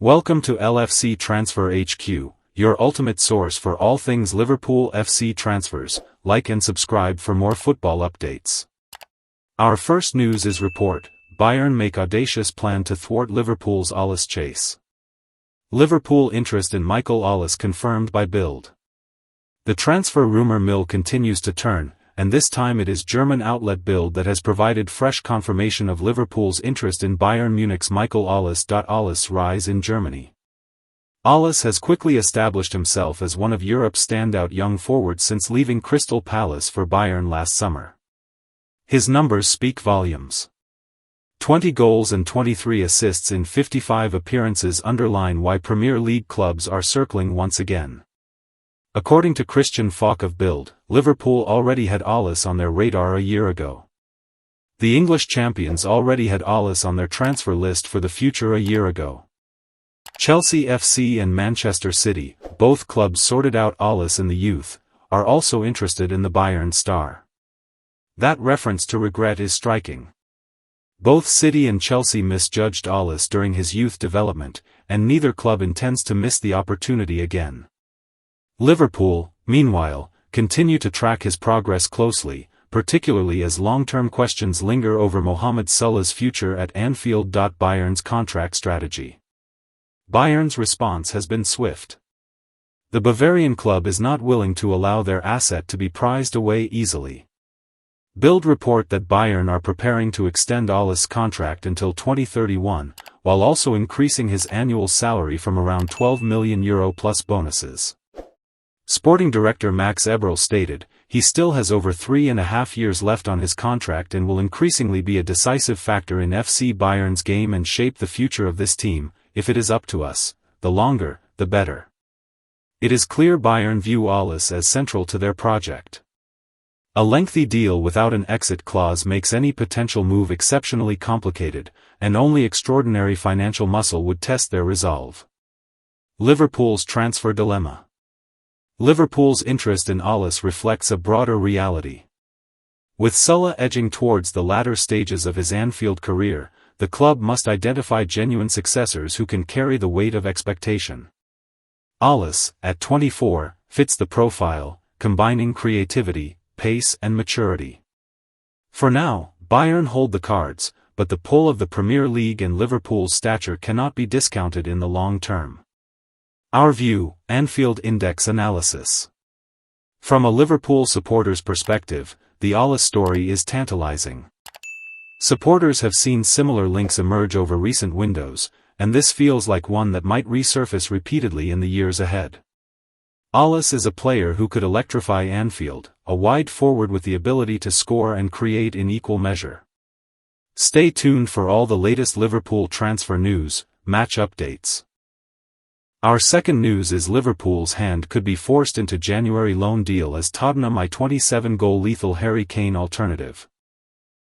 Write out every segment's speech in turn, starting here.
Welcome to LFC Transfer HQ, your ultimate source for all things Liverpool FC transfers. Like and subscribe for more football updates. Our first news is report, Bayern make audacious plan to thwart Liverpool's Olise chase. Liverpool interest in Michael Olise confirmed by Bild. The transfer rumor mill continues to turn, and this time it is German outlet Bild that has provided fresh confirmation of Liverpool's interest in Bayern Munich's Michael Olise. Olise's rise in Germany. Olise has quickly established himself as one of Europe's standout young forwards since leaving Crystal Palace for Bayern last summer. His numbers speak volumes. 20 goals and 23 assists in 55 appearances underline why Premier League clubs are circling once again. According to Christian Falk of Bild, Liverpool already had Olise on their radar a year ago. The English champions already had Olise on their transfer list for the future a year ago. Chelsea FC and Manchester City, both clubs sorted out Olise in the youth, are also interested in the Bayern star. That reference to regret is striking. Both City and Chelsea misjudged Olise during his youth development, and neither club intends to miss the opportunity again. Liverpool, meanwhile, continue to track his progress closely, particularly as long-term questions linger over Mohamed Salah's future at Anfield. Bayern's contract strategy. Bayern's response has been swift. The Bavarian club is not willing to allow their asset to be prized away easily. Bild report that Bayern are preparing to extend Olise's contract until 2031, while also increasing his annual salary from around €12 million plus bonuses. Sporting director Max Eberl stated, "He still has over 3.5 years left on his contract and will increasingly be a decisive factor in FC Bayern's game and shape the future of this team. If it is up to us, the longer, the better." It is clear Bayern view Olise as central to their project. A lengthy deal without an exit clause makes any potential move exceptionally complicated, and only extraordinary financial muscle would test their resolve. Liverpool's transfer dilemma. Liverpool's interest in Olise reflects a broader reality. With Salah edging towards the latter stages of his Anfield career, the club must identify genuine successors who can carry the weight of expectation. Olise, at 24, fits the profile, combining creativity, pace and maturity. For now, Bayern hold the cards, but the pull of the Premier League and Liverpool's stature cannot be discounted in the long term. Our view, Anfield Index analysis. From a Liverpool supporter's perspective, the Olise story is tantalizing. Supporters have seen similar links emerge over recent windows, and this feels like one that might resurface repeatedly in the years ahead. Olise is a player who could electrify Anfield, a wide forward with the ability to score and create in equal measure. Stay tuned for all the latest Liverpool transfer news, match updates. Our second news is Liverpool's hand could be forced into January loan deal as Tottenham eye 27-goal lethal Harry Kane alternative.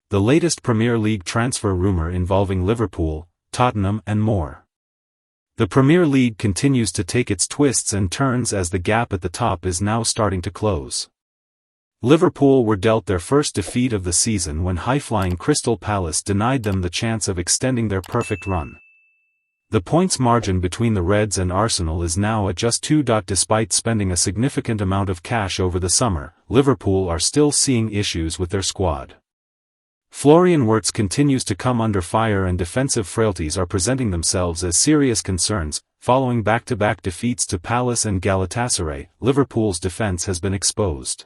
The latest Premier League transfer rumor involving Liverpool, Tottenham and more. The Premier League continues to take its twists and turns as the gap at the top is now starting to close. Liverpool were dealt their first defeat of the season when high-flying Crystal Palace denied them the chance of extending their perfect run. The points margin between the Reds and Arsenal is now at just 2. Despite spending a significant amount of cash over the summer, Liverpool are still seeing issues with their squad. Florian Wirtz continues to come under fire and defensive frailties are presenting themselves as serious concerns. Following back-to-back defeats to Palace and Galatasaray, Liverpool's defense has been exposed.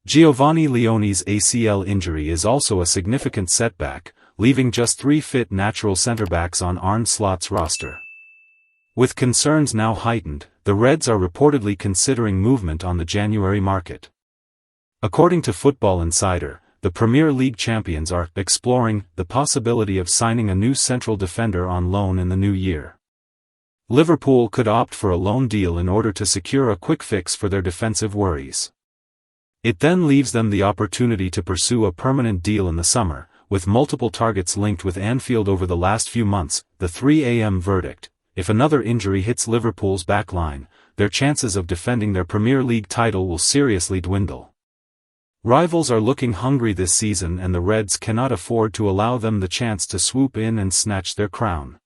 Giovanni Leone's ACL injury is also a significant setback, leaving just 3 fit natural centre-backs on Arne Slot's roster. With concerns now heightened, the Reds are reportedly considering movement on the January market. According to Football Insider, the Premier League champions are exploring the possibility of signing a new central defender on loan in the new year. Liverpool could opt for a loan deal in order to secure a quick fix for their defensive worries. It then leaves them the opportunity to pursue a permanent deal in the summer, with multiple targets linked with Anfield over the last few months. The 3 a.m. verdict: if another injury hits Liverpool's backline, their chances of defending their Premier League title will seriously dwindle. Rivals are looking hungry this season and the Reds cannot afford to allow them the chance to swoop in and snatch their crown.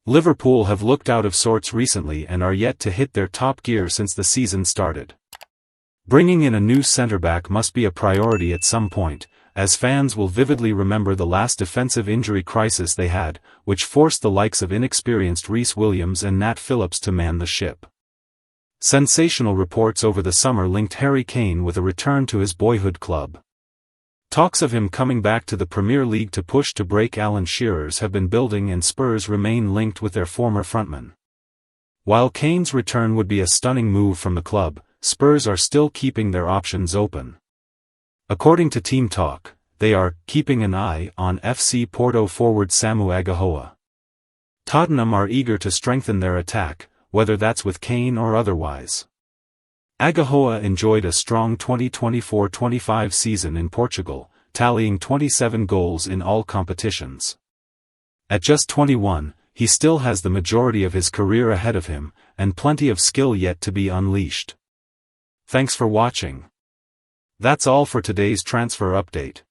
Liverpool have looked out of sorts recently and are yet to hit their top gear since the season started. Bringing in a new centre-back must be a priority at some point, as fans will vividly remember the last defensive injury crisis they had, which forced the likes of inexperienced Reece Williams and Nat Phillips to man the ship. Sensational reports over the summer linked Harry Kane with a return to his boyhood club. Talks of him coming back to the Premier League to push to break Alan Shearer's have been building, and Spurs remain linked with their former frontman. While Kane's return would be a stunning move from the club, Spurs are still keeping their options open. According to Team Talk, they are keeping an eye on FC Porto forward Samu Agahoa. Tottenham are eager to strengthen their attack, whether that's with Kane or otherwise. Agahoa enjoyed a strong 2024-25 season in Portugal, tallying 27 goals in all competitions. At just 21, he still has the majority of his career ahead of him, and plenty of skill yet to be unleashed. Thanks for watching. That's all for today's transfer update.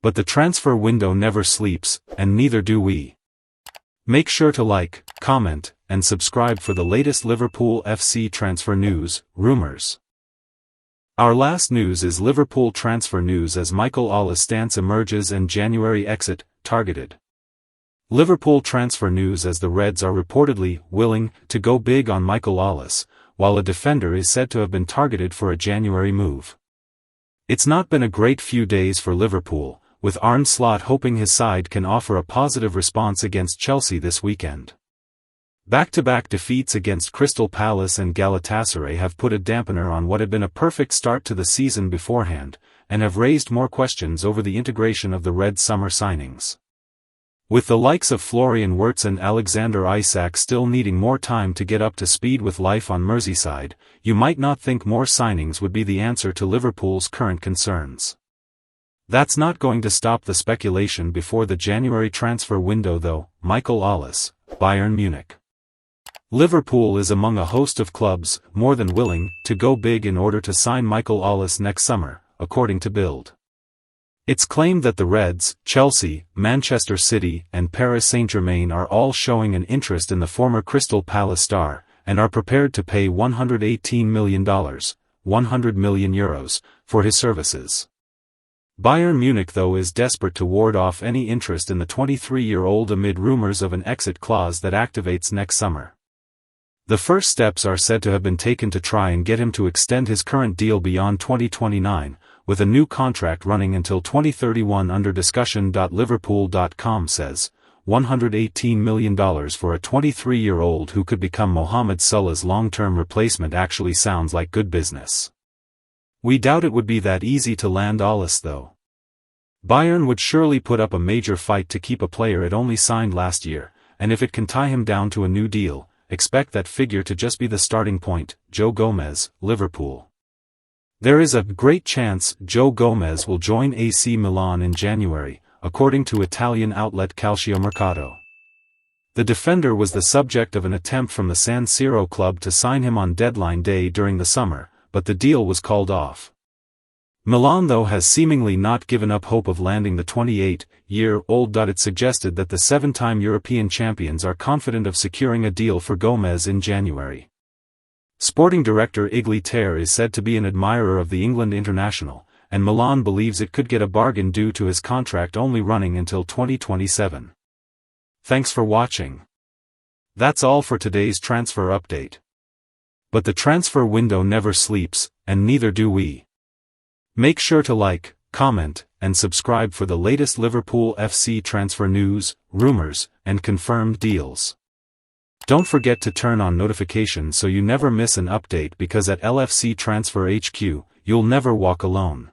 But the transfer window never sleeps, and neither do we. Make sure to like, comment, and subscribe for the latest Liverpool FC transfer news, rumors. Our last news is Liverpool transfer news as Michael Olise stance emerges and January exit, targeted. Liverpool transfer news as the Reds are reportedly willing to go big on Michael Olise, while a defender is said to have been targeted for a January move. It's not been a great few days for Liverpool, with Arne Slot hoping his side can offer a positive response against Chelsea this weekend. Back-to-back defeats against Crystal Palace and Galatasaray have put a dampener on what had been a perfect start to the season beforehand, and have raised more questions over the integration of the Red summer signings. With the likes of Florian Wirtz and Alexander Isak still needing more time to get up to speed with life on Merseyside, you might not think more signings would be the answer to Liverpool's current concerns. That's not going to stop the speculation before the January transfer window though. Michael Olise, Bayern Munich. Liverpool is among a host of clubs more than willing to go big in order to sign Michael Olise next summer, according to Bild. It's claimed that the Reds, Chelsea, Manchester City, and Paris Saint-Germain are all showing an interest in the former Crystal Palace star, and are prepared to pay $118 million, €100 million, for his services. Bayern Munich though is desperate to ward off any interest in the 23-year-old amid rumors of an exit clause that activates next summer. The first steps are said to have been taken to try and get him to extend his current deal beyond 2029, with a new contract running until 2031 under discussion. Liverpool.com says, $118 million for a 23-year-old who could become Mohamed Salah's long-term replacement actually sounds like good business. We doubt it would be that easy to land Olise though. Bayern would surely put up a major fight to keep a player it only signed last year, and if it can tie him down to a new deal, expect that figure to just be the starting point. Joe Gomez, Liverpool. There is a great chance Joe Gomez will join AC Milan in January, according to Italian outlet Calciomercato. The defender was the subject of an attempt from the San Siro club to sign him on deadline day during the summer, but the deal was called off. Milan though has seemingly not given up hope of landing the 28-year-old. It suggested that the 7-time European champions are confident of securing a deal for Gomez in January. Sporting director Igli Ter is said to be an admirer of the England international, and Milan believes it could get a bargain due to his contract only running until 2027. Thanks for watching. That's all for today's transfer update. But the transfer window never sleeps, and neither do we. Make sure to like, comment, and subscribe for the latest Liverpool FC transfer news, rumors, and confirmed deals. Don't forget to turn on notifications so you never miss an update, because at LFC Transfer HQ, you'll never walk alone.